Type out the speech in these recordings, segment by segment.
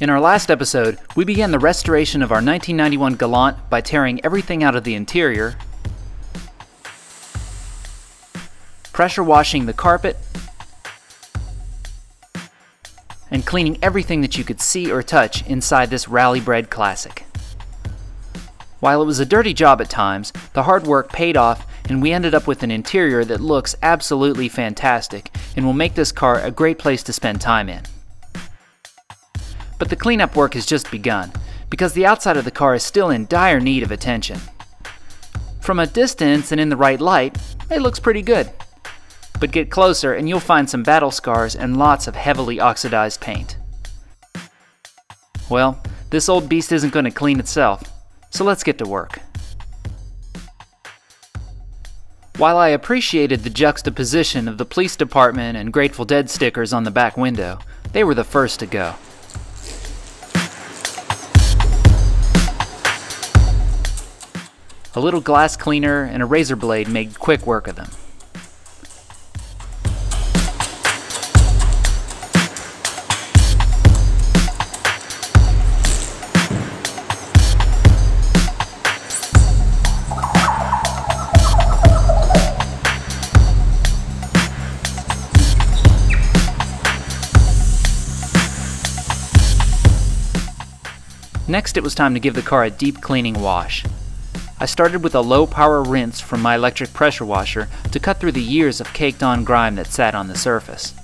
In our last episode, we began the restoration of our 1991 Galant by tearing everything out of the interior, pressure washing the carpet, and cleaning everything that you could see or touch inside this rally-bred classic. While it was a dirty job at times, the hard work paid off and we ended up with an interior that looks absolutely fantastic and will make this car a great place to spend time in. But the cleanup work has just begun, because the outside of the car is still in dire need of attention. From a distance and in the right light, it looks pretty good. But get closer and you'll find some battle scars and lots of heavily oxidized paint. Well, this old beast isn't going to clean itself, so let's get to work. While I appreciated the juxtaposition of the police department and Grateful Dead stickers on the back window, they were the first to go. A little glass cleaner and a razor blade made quick work of them. Next, it was time to give the car a deep cleaning wash. I started with a low-power rinse from my electric pressure washer to cut through the years of caked-on grime that sat on the surface.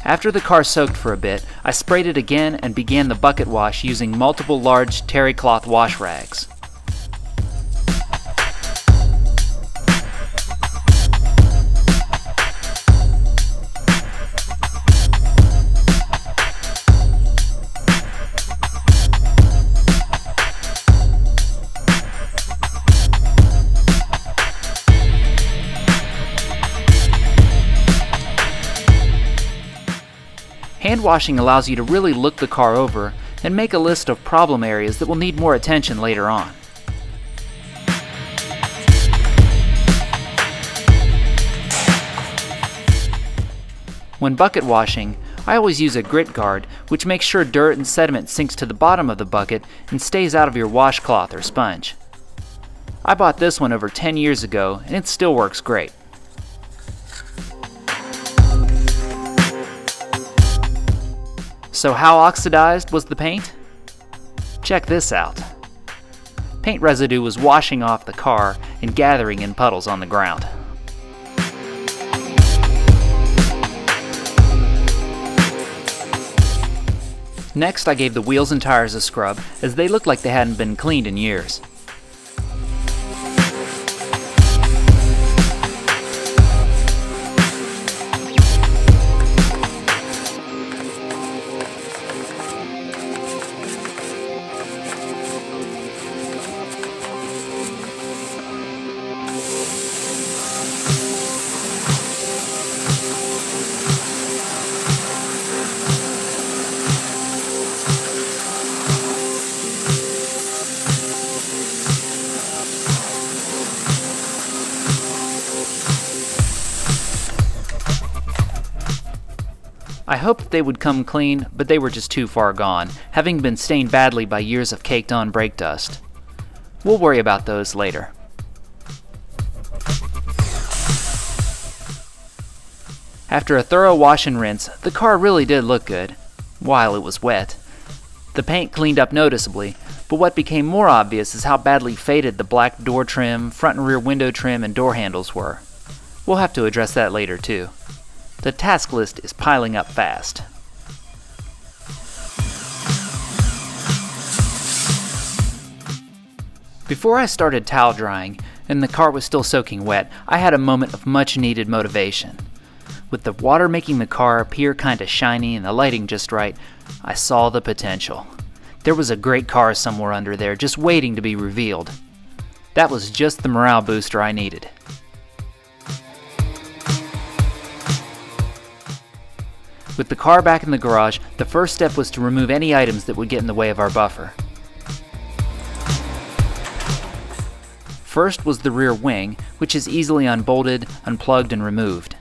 After the car soaked for a bit, I sprayed it again and began the bucket wash using multiple large terry cloth wash rags. Hand washing allows you to really look the car over and make a list of problem areas that will need more attention later on. When bucket washing, I always use a grit guard, which makes sure dirt and sediment sinks to the bottom of the bucket and stays out of your washcloth or sponge. I bought this one over 10 years ago and it still works great. So how oxidized was the paint? Check this out. Paint residue was washing off the car and gathering in puddles on the ground. Next, I gave the wheels and tires a scrub, as they looked like they hadn't been cleaned in years. I hoped they would come clean, but they were just too far gone, having been stained badly by years of caked-on brake dust. We'll worry about those later. After a thorough wash and rinse, the car really did look good, while it was wet. The paint cleaned up noticeably, but what became more obvious is how badly faded the black door trim, front and rear window trim, and door handles were. We'll have to address that later too. The task list is piling up fast. Before I started towel drying, and the car was still soaking wet, I had a moment of much needed motivation. With the water making the car appear kinda shiny and the lighting just right, I saw the potential. There was a great car somewhere under there just waiting to be revealed. That was just the morale booster I needed. With the car back in the garage, the first step was to remove any items that would get in the way of our buffer. First was the rear wing, which is easily unbolted, unplugged, and removed.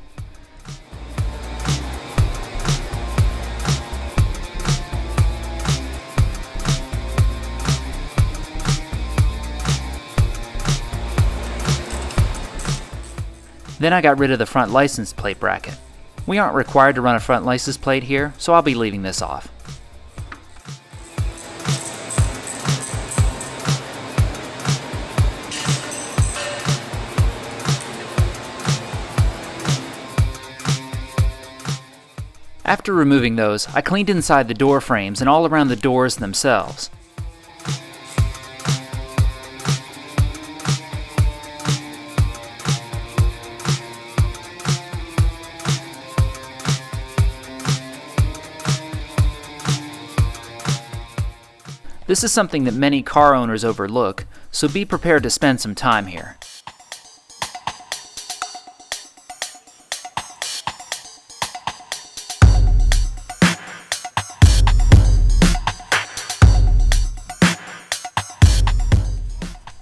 Then I got rid of the front license plate bracket. We aren't required to run a front license plate here, so I'll be leaving this off. After removing those, I cleaned inside the door frames and all around the doors themselves. This is something that many car owners overlook, so be prepared to spend some time here.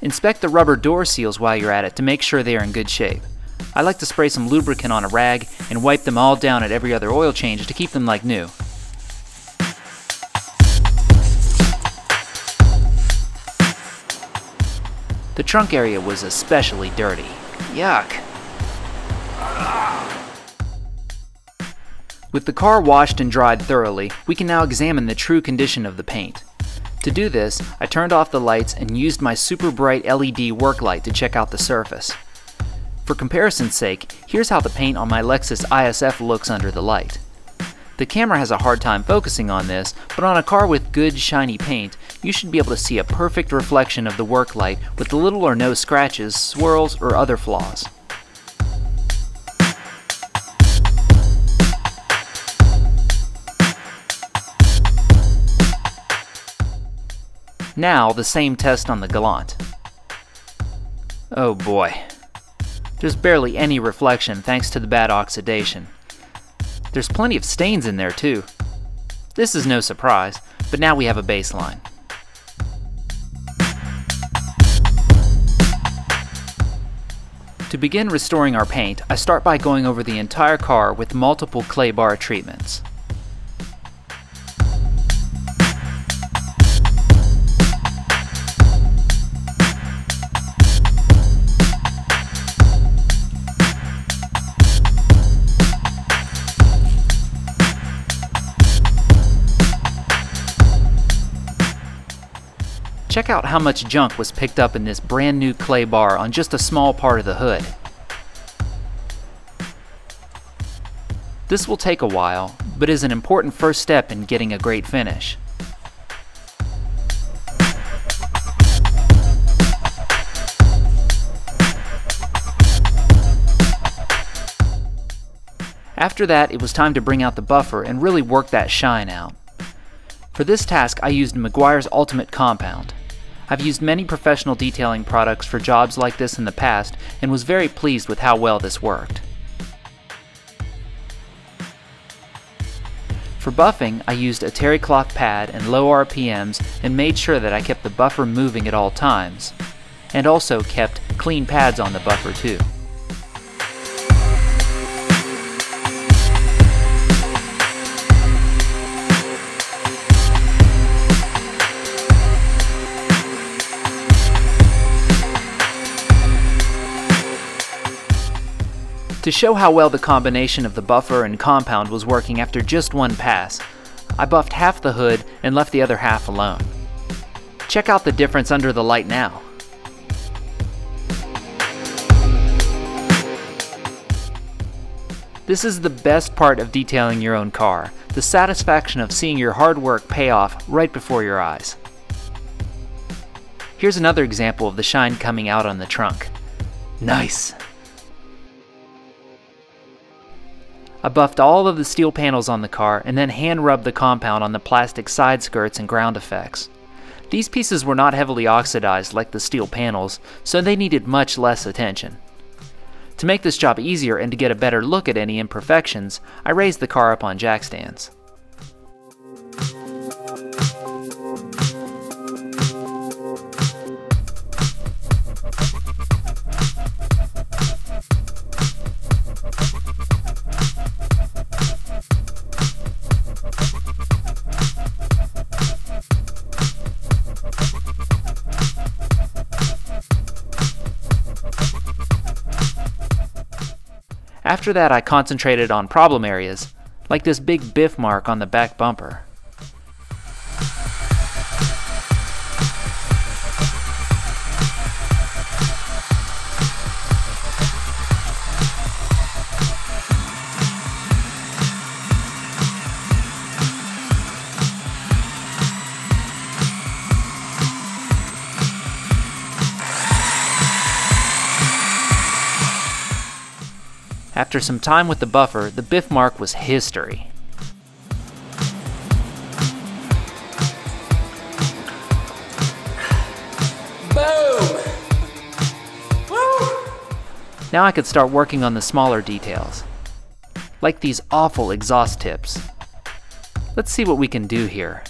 Inspect the rubber door seals while you're at it to make sure they are in good shape. I like to spray some lubricant on a rag and wipe them all down at every other oil change to keep them like new. The trunk area was especially dirty. Yuck! With the car washed and dried thoroughly, we can now examine the true condition of the paint. To do this, I turned off the lights and used my super bright LED work light to check out the surface. For comparison's sake, here's how the paint on my Lexus ISF looks under the light. The camera has a hard time focusing on this, but on a car with good shiny paint, you should be able to see a perfect reflection of the work light with little or no scratches, swirls, or other flaws. Now, the same test on the Galant. Oh boy. There's barely any reflection thanks to the bad oxidation. There's plenty of stains in there too. This is no surprise, but now we have a baseline. To begin restoring our paint, I start by going over the entire car with multiple clay bar treatments. Check out how much junk was picked up in this brand new clay bar on just a small part of the hood. This will take a while, but is an important first step in getting a great finish. After that, it was time to bring out the buffer and really work that shine out. For this task, I used Meguiar's Ultimate Compound. I've used many professional detailing products for jobs like this in the past and was very pleased with how well this worked. For buffing, I used a terry cloth pad and low RPMs and made sure that I kept the buffer moving at all times, and also kept clean pads on the buffer too. To show how well the combination of the buffer and compound was working after just one pass, I buffed half the hood and left the other half alone. Check out the difference under the light now. This is the best part of detailing your own car, the satisfaction of seeing your hard work pay off right before your eyes. Here's another example of the shine coming out on the trunk. Nice! I buffed all of the steel panels on the car and then hand rubbed the compound on the plastic side skirts and ground effects. These pieces were not heavily oxidized like the steel panels, so they needed much less attention. To make this job easier and to get a better look at any imperfections, I raised the car up on jack stands. After that, I concentrated on problem areas, like this big biff mark on the back bumper. After some time with the buffer, the biff mark was history. Boom! Woo! Now I could start working on the smaller details, like these awful exhaust tips. Let's see what we can do here.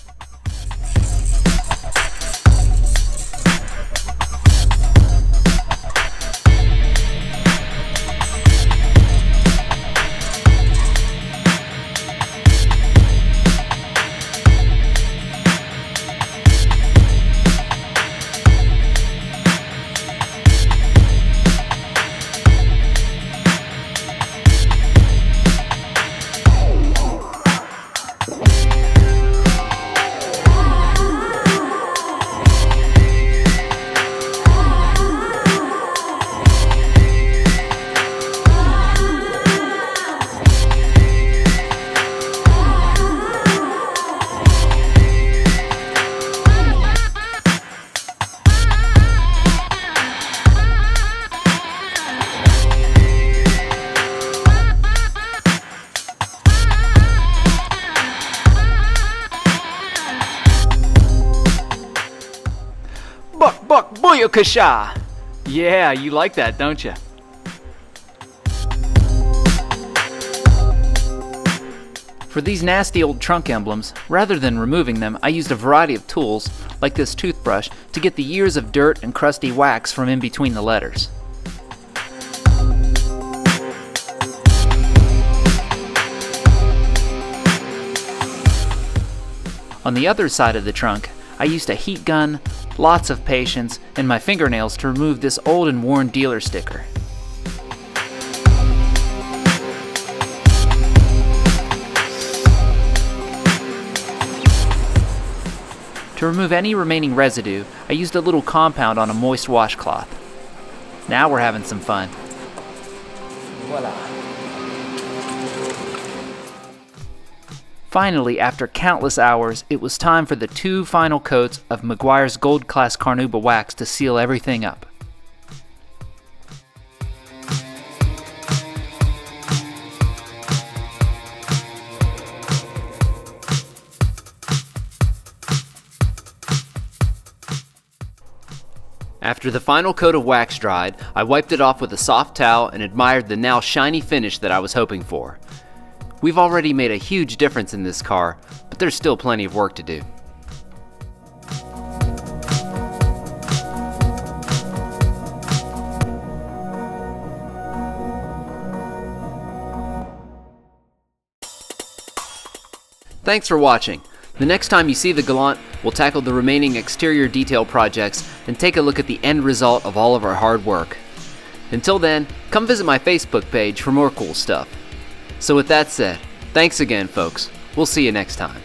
Buck, buck, booyakasha! Yeah, you like that, don't you? For these nasty old trunk emblems, rather than removing them, I used a variety of tools, like this toothbrush, to get the years of dirt and crusty wax from in between the letters. On the other side of the trunk, I used a heat gun, lots of patience, and my fingernails to remove this old and worn dealer sticker. To remove any remaining residue, I used a little compound on a moist washcloth. Now we're having some fun. Voila. Finally, after countless hours, it was time for the 2 final coats of Meguiar's Gold Class Carnauba wax to seal everything up. After the final coat of wax dried, I wiped it off with a soft towel and admired the now shiny finish that I was hoping for. We've already made a huge difference in this car, but there's still plenty of work to do. Thanks for watching. The next time you see the Galant, we'll tackle the remaining exterior detail projects and take a look at the end result of all of our hard work. Until then, come visit my Facebook page for more cool stuff. So with that said, thanks again folks. We'll see you next time.